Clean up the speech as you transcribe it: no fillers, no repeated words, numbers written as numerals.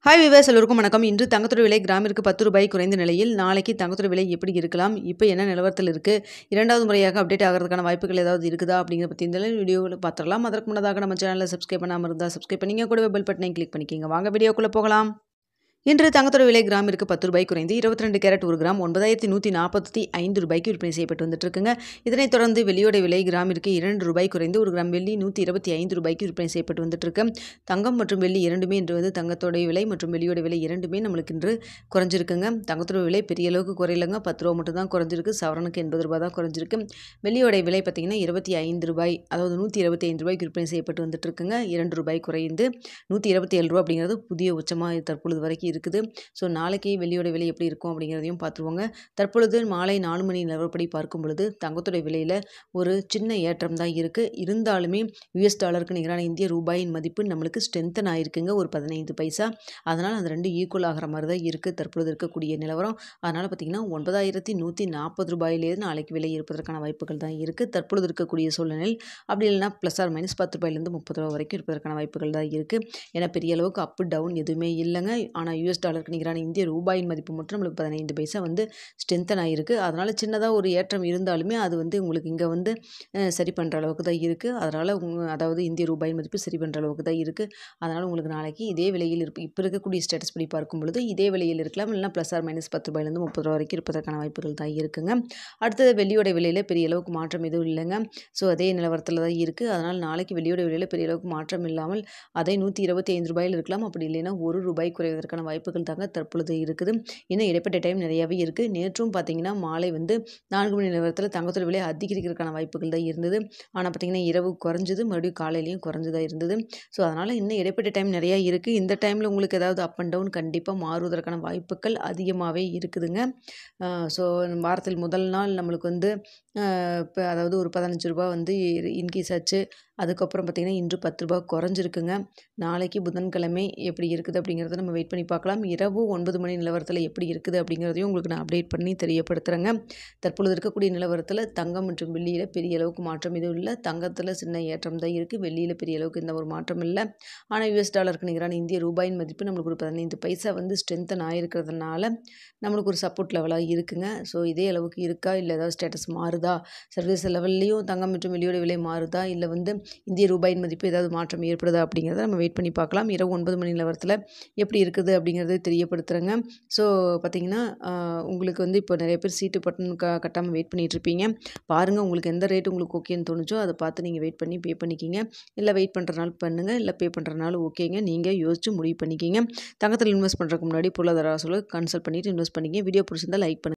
Hi viewers எல்லோருக்கும் வணக்கம். இன்று தங்கத்தோட விலை கிராமிற்கு ₹10 குறைந்த நிலையில் நாளைக்கு தங்கத்தோட விலை எப்படி இருக்கலாம், இப்போ என்ன நிலவரத்தில் இருக்குது, இரண்டாவது முறையாக அப்டேட் ஆகிறதுக்கான வாய்ப்புகள் ஏதாவது இருக்குதா அப்படிங்கிறத பற்றி இந்த வீடியோவில் பார்த்துடலாம். அதற்கு முன்னதாக நம்ம சேனலில் சப்ஸ்கிரைப் பண்ணாமல் இருந்தால் சப்ஸ்கிரைப் பண்ணிங்க, கூட பெல் பட்டனை கிளிக் பண்ணிக்கிங்க. வாங்க வீடியோக்குள்ளே போகலாம். இன்று தங்கத்தோட விலை கிராமிற்கு ₹10 குறைந்து 22 கேரட் 1 கிராம் ₹9,145 விற்பனை செய்யப்பட்டு வந்துட்டு இருக்குங்க. இதனைத் தொடர்ந்து வெள்ளியோட விலை கிராமிற்கு ₹2 குறைந்து 1 கிராம் வெள்ளி ₹125 விற்பனை செய்யப்பட்டு வந்துட்டு இருக்கு. தங்கம் மற்றும் வெள்ளி இரண்டுமே இன்று வந்து தங்கத்தோட விலை மற்றும் வெள்ளியோட விலை இரண்டுமே நம்மளுக்கு இன்று குறைஞ்சிருக்குங்க. தங்கத்தோட விலை பெரிய அளவுக்கு குறையிலங்க, ₹10 மட்டும் தான் குறைஞ்சிருக்கு. சவரனுக்கு ₹80 தான் குறைஞ்சிருக்கு. வெள்ளியோட விலை பார்த்தீங்கன்னா ₹25, அதாவது ₹125 விற்பனை செய்யப்பட்டு வந்துட்டு இருக்குங்க. ₹2 குறைந்து ₹127 அப்படிங்கிறது புதிய உச்சமாக தற்பொழுது வரைக்கும் இருக்குது. ஸோ நாளைக்கு வெள்ளியோட விலை எப்படி இருக்கும் அப்படிங்கிறதையும் பார்த்துருவோங்க. தற்பொழுது மாலை 4 மணி நிலவரப்படி பார்க்கும் பொழுது தங்கத்தோட விலையில் ஒரு சின்ன ஏற்றம் தான் இருக்குது. இருந்தாலுமே US டாலருக்கு நிகரான இந்திய ரூபாயின் மதிப்பு நம்மளுக்கு ஸ்ட்ரென்தன் ஆகிருக்குங்க, ஒரு 15 பைசா. அதனால் அந்த ரெண்டு ஈக்குவல் ஆகிற மாதிரி தான் இருக்குது தற்பொழுது இருக்கக்கூடிய நிலவரம். அதனால் பார்த்திங்கன்னா ₹9,140 நாளைக்கு விலை இருப்பதற்கான வாய்ப்புகள் தான் இருக்குது தற்பொழுது இருக்கக்கூடிய சூழ்நிலையில். அப்படி இல்லைனா ப்ளஸ் ஆர் மைனஸ் ₹10 ₹30 வரைக்கும் இருப்பதற்கான வாய்ப்புகள் தான் இருக்குது. ஏன்னா பெரிய அளவுக்கு அப் டவுன் எதுவுமே இல்லைங்க. ஆனால் US டாலருக்கு நிகரான இந்திய ரூபாயின் மதிப்பு மட்டும் நம்மளுக்கு 15 பைசா வந்து ஸ்ட்ரென்தன் ஆகிருக்கு. அதனால் சின்னதாக ஒரு ஏற்றம் இருந்தாலுமே அது வந்து உங்களுக்கு இங்கே வந்து சரி பண்ணுற அளவுக்கு தான் இருக்குது. அதனால் அதாவது இந்திய ரூபாயின் மதிப்பு சரி பண்ணுற அளவுக்கு தான் இருக்குது. அதனால் உங்களுக்கு நாளைக்கு இதே விலையில் இப்போ இருக்கக்கூடிய ஸ்டேட்டஸ் படி பார்க்கும் பொழுது இதே விலையில் இருக்கலாம், இல்லைனா ப்ளஸ் ஆர் மைனஸ் ₹10 வரைக்கும் இருப்பதற்கான வாய்ப்புகள் தான் இருக்குங்க. அடுத்தது வெள்ளியோட விலையில் பெரிய அளவுக்கு மாற்றம் எதுவும் இல்லைங்க. ஸோ அதே நிலவரத்தில் தான் இருக்குது. அதனால் நாளைக்கு வெள்ளியோட விலையில் பெரிய அளவுக்கு மாற்றம் இல்லாமல் அதே ₹125 இருக்கலாம். அப்படி இல்லைன்னா ₹1 குறைவதற்கான வாய்ப்புகள் தாங்க தற்பொழுது இருக்குது. இன்னும் இடைப்பட்ட டைம் நிறையாவே இருக்குது. நேற்றும் பார்த்தீங்கன்னா மாலை வந்து 4 மணி நிலவரத்தில் தங்கத்தோட விலை அதிகரிக்கிறதுக்கான வாய்ப்புகள் தான் இருந்தது. ஆனால் பார்த்தீங்கன்னா இரவு குறைஞ்சது, மறுபடியும் காலையிலையும் குறைஞ்சதாக இருந்தது. ஸோ அதனால் இன்னும் இடைப்பட்ட டைம் நிறையா இருக்குது. இந்த டைமில் உங்களுக்கு ஏதாவது அப் அண்ட் டவுன் கண்டிப்பாக மாறுவதற்கான வாய்ப்புகள் அதிகமாகவே இருக்குதுங்க. ஸோ வாரத்தில் முதல் நாள் நம்மளுக்கு வந்து இப்போ அதாவது ஒரு ₹15 வந்து இன்க்ரீஸ் ஆச்சு. அதுக்கப்புறம் பார்த்திங்கன்னா இன்று ₹10 குறைஞ்சிருக்குங்க. நாளைக்கு புதன்கிழமை எப்படி இருக்குது அப்படிங்கிறத நம்ம வெயிட் பண்ணி பார்க்கலாம். இரவு 9 மணி நிலவரத்தில் எப்படி இருக்குது அப்படிங்கிறதையும் உங்களுக்கு நான் அப்டேட் பண்ணி தெரியப்படுத்துகிறேங்க. தற்பொழுது இருக்கக்கூடிய நிலவரத்தில் தங்கம் மற்றும் வெள்ளியில் பெரிய அளவுக்கு மாற்றம் எதுவும் இல்லை. தங்கத்தில் சின்ன ஏற்றம் தான் இருக்குது. வெள்ளியில் பெரிய அளவுக்கு எந்த ஒரு மாற்றம் இல்லை. ஆனால் US டாலருக்கு நிகரான இந்திய ரூபாயின் மதிப்பு நம்மளுக்கு ஒரு 15 பைசா வந்து ஸ்ட்ரென்தன் ஆகிருக்கிறதுனால நம்மளுக்கு ஒரு சப்போர்ட் லெவலாக இருக்குங்க. ஸோ இதே அளவுக்கு இருக்கா, இல்லை ஏதாவது ஸ்டேட்டஸ் மாறுதா, சர்வதேச லெவல்லையும் தங்கம் மற்றும் வெள்ளியோட விலை மாறுதா, இல்லை வந்து இந்திய ரூபாயின் மதிப்பு ஏதாவது மாற்றம் ஏற்படுதா அப்படிங்கிறத நம்ம வெயிட் பண்ணி பார்க்கலாம். இரவு 9 மணி நிலவரத்தில் எப்படி இருக்குது அப்படிங்கிறத தெரியப்படுத்துகிறேங்க. ஸோ பார்த்திங்கன்னா உங்களுக்கு வந்து இப்போ நிறைய பேர் சீட்டு பட்டன் கட்டாமல் வெயிட் பண்ணிகிட்ருப்பீங்க. பாருங்கள், உங்களுக்கு எந்த ரேட் உங்களுக்கு ஓகேன்னு தோணுச்சோ அதை பார்த்து நீங்கள் வெயிட் பண்ணி பே பண்ணிக்கிங்க. இல்லை வெயிட் பண்ணுறனாலும் பண்ணுங்கள், இல்லை பே பண்ணுறனாலும் ஓகேங்க. நீங்கள் யோசித்து முடிவு பண்ணிக்கிங்க. தங்கத்தில் இன்வெஸ்ட் பண்ணுறதுக்கு முன்னாடி பொருளாதார ஆலோசகரை கன்சல்ட் பண்ணிவிட்டு இன்வெஸ்ட் பண்ணிக்கிங்க. வீடியோ பிடிச்சிருந்தால் லைக் பண்ணுங்கள்.